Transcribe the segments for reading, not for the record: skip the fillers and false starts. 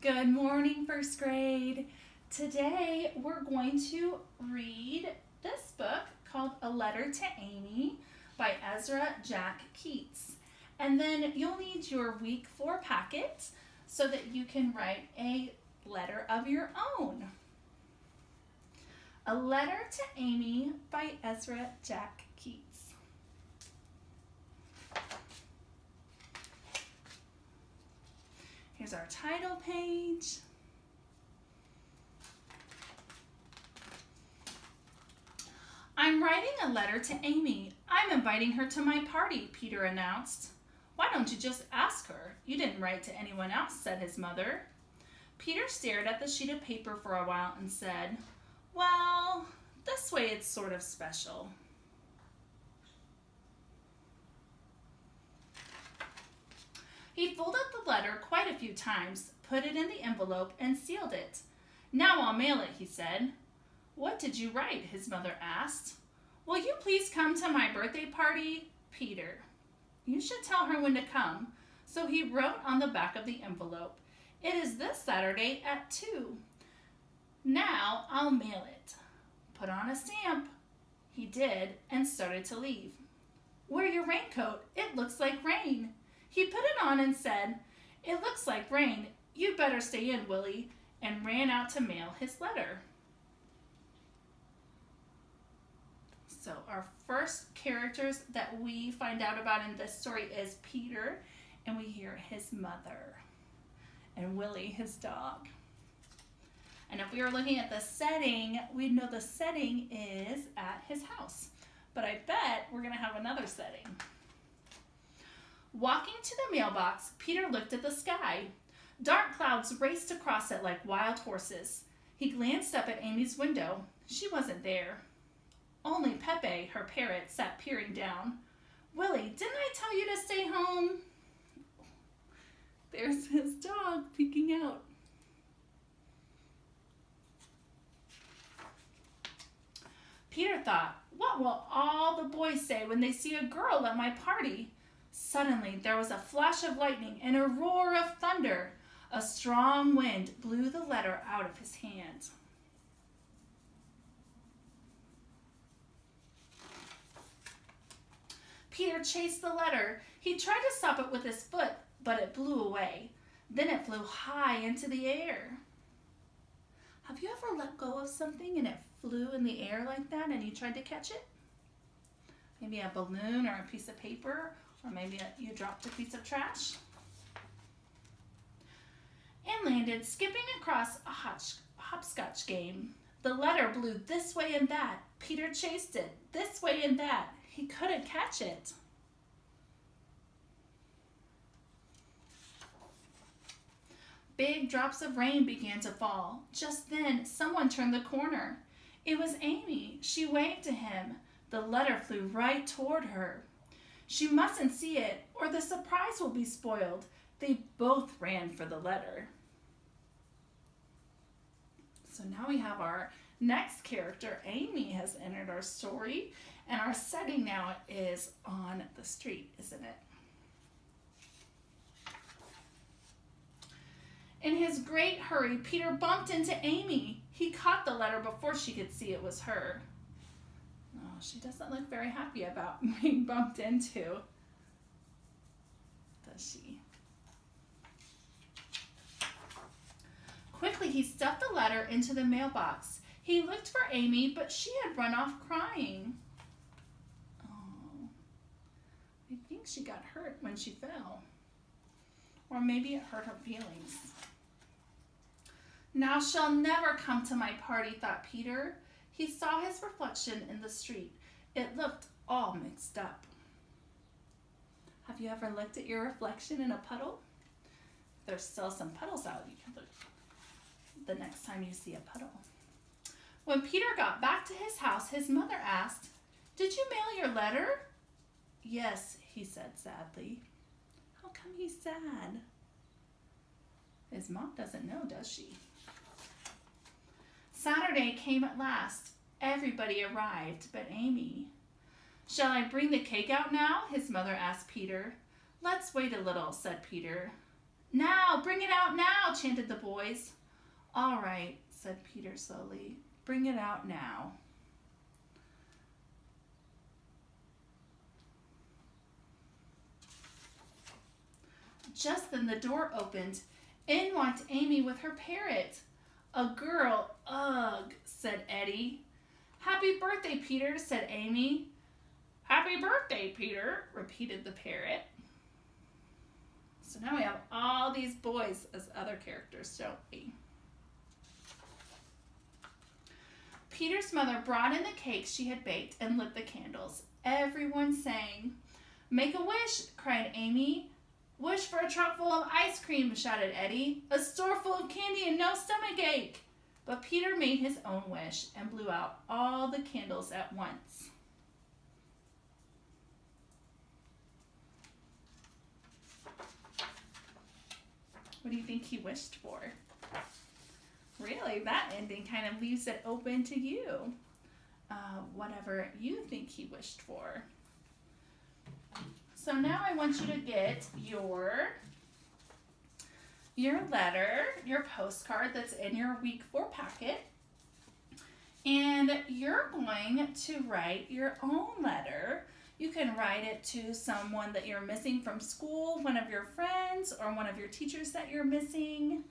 Good morning, first grade. Today we're going to read this book called A Letter to Amy by Ezra Jack Keats. And then you'll need your week 4 packet so that you can write a letter of your own. A Letter to Amy by Ezra Jack Keats. Here's our title page. I'm writing a letter to Amy. I'm inviting her to my party, Peter announced. Why don't you just ask her? You didn't write to anyone else, said his mother. Peter stared at the sheet of paper for a while and said, well, this way it's sort of special. He folded the letter quite a few times, put it in the envelope, and sealed it. Now I'll mail it, he said. What did you write? His mother asked. Will you please come to my birthday party? Peter. You should tell her when to come. So he wrote on the back of the envelope. It is this Saturday at 2. Now I'll mail it. Put on a stamp. He did and started to leave. Wear your raincoat. It looks like rain. He put it on and said, it looks like rain. You'd better stay in, Willie, and ran out to mail his letter. So our first characters that we find out about in this story is Peter, and we hear his mother, and Willie, his dog. And if we were looking at the setting, we'd know the setting is at his house. But I bet we're going to have another setting. Walking to the mailbox, Peter looked at the sky. Dark clouds raced across it like wild horses. He glanced up at Amy's window. She wasn't there. Only Pepe, her parrot, sat peering down. Willie, didn't I tell you to stay home? There's his dog peeking out. Peter thought, what will all the boys say when they see a girl at my party? Suddenly, there was a flash of lightning and a roar of thunder. A strong wind blew the letter out of his hand. Peter chased the letter. He tried to stop it with his foot, but it blew away. Then it flew high into the air. Have you ever let go of something and it flew in the air like that and you tried to catch it? Maybe a balloon or a piece of paper, or maybe you dropped a piece of trash. And landed skipping across a hopscotch game. The letter blew this way and that. Peter chased it this way and that. He couldn't catch it. Big drops of rain began to fall. Just then, someone turned the corner. It was Amy. She waved to him. The letter flew right toward her. She mustn't see it, or the surprise will be spoiled. They both ran for the letter. So now we have our next character. Amy has entered our story, and our setting now is on the street, isn't it? In his great hurry, Peter bumped into Amy. He caught the letter before she could see it was her. Oh, she doesn't look very happy about being bumped into, does she? Quickly, he stuffed the letter into the mailbox. He looked for Amy, but she had run off crying. Oh, I think she got hurt when she fell. Or maybe it hurt her feelings. Now she'll never come to my party, thought Peter. He saw his reflection in the street. It looked all mixed up. Have you ever looked at your reflection in a puddle? There's still some puddles out. You can look the next time you see a puddle. When Peter got back to his house, his mother asked, "Did you mail your letter?" "Yes," he said sadly. How come he's sad? His mom doesn't know, does she? Saturday came at last. Everybody arrived but Amy. "Shall I bring the cake out now?" his mother asked Peter. "Let's wait a little," said Peter. "Now, bring it out now," chanted the boys. All right, said Peter slowly. Bring it out now. Just then the door opened. In walked Amy with her parrot. A girl, ugh, said Eddie. Happy birthday, Peter, said Amy. Happy birthday, Peter, repeated the parrot. So now we have all these boys as other characters, don't we? Peter's mother brought in the cakes she had baked and lit the candles. Everyone sang. Make a wish, cried Amy. Wish for a trunk full of ice cream, shouted Eddie. A store full of candy and no stomachache. But Peter made his own wish and blew out all the candles at once. What do you think he wished for? Really, that ending kind of leaves it open to you. Whatever you think he wished for. So now I want you to get your letter, your postcard that's in your week 4 packet. And you're going to write your own letter. You can write it to someone that you're missing from school, one of your friends, or one of your teachers that you're missing.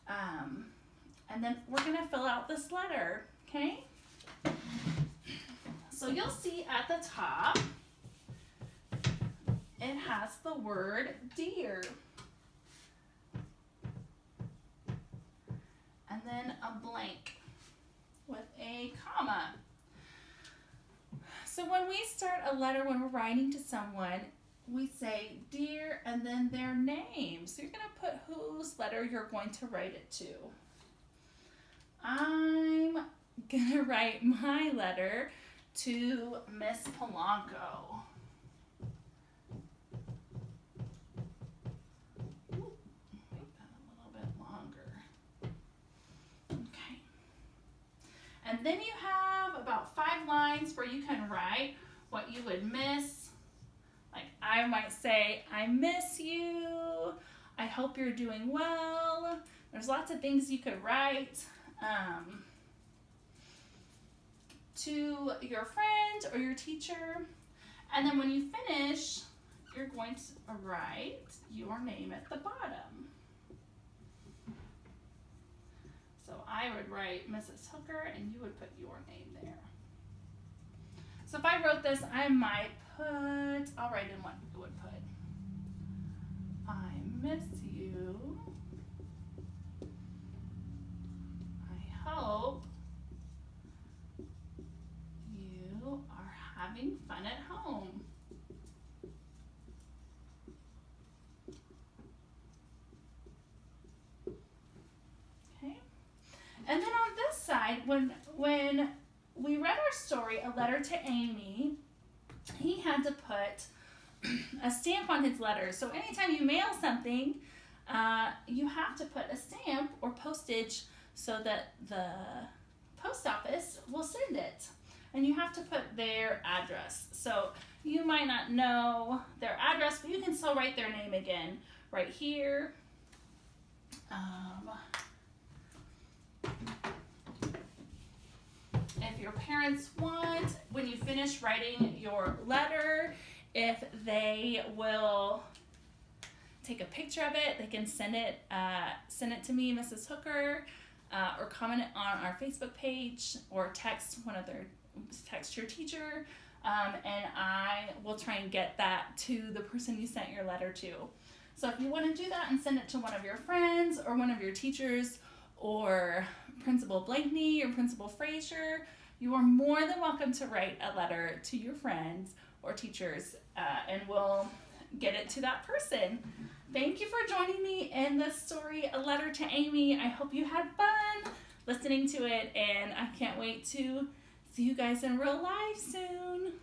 And then we're going to fill out this letter, okay? So you'll see at the top, it has the word dear. And then a blank with a comma. So when we start a letter, when we're writing to someone, we say dear and then their name. So you're going to put whose letter you're going to write it to. I'm going to write my letter to Miss Polanco. And then you have about 5 lines where you can write what you would miss. Like I might say, I miss you. I hope you're doing well. There's lots of things you could write to your friend or your teacher. And then when you finish, you're going to write your name at the bottom. So I would write Mrs. Hooker and you would put your name there. So if I wrote this, I might I'll write in what you would put. I miss you. I hope you are having fun at home. And then on this side, when we read our story, A Letter to Amy, he had to put a stamp on his letter. So anytime you mail something, you have to put a stamp or postage so that the post office will send it. And you have to put their address. So you might not know their address, but you can still write their name again right here. If your parents want, when you finish writing your letter, if they will take a picture of it, they can send it to me, Mrs. Hooker, or comment it on our Facebook page, or text your teacher, and I will try and get that to the person you sent your letter to. So if you want to do that and send it to one of your friends or one of your teachers, or Principal Blakeney or Principal Frazier, you are more than welcome to write a letter to your friends or teachers, and we'll get it to that person. Thank you for joining me in this story, A Letter to Amy. I hope you had fun listening to it, and I can't wait to see you guys in real life soon.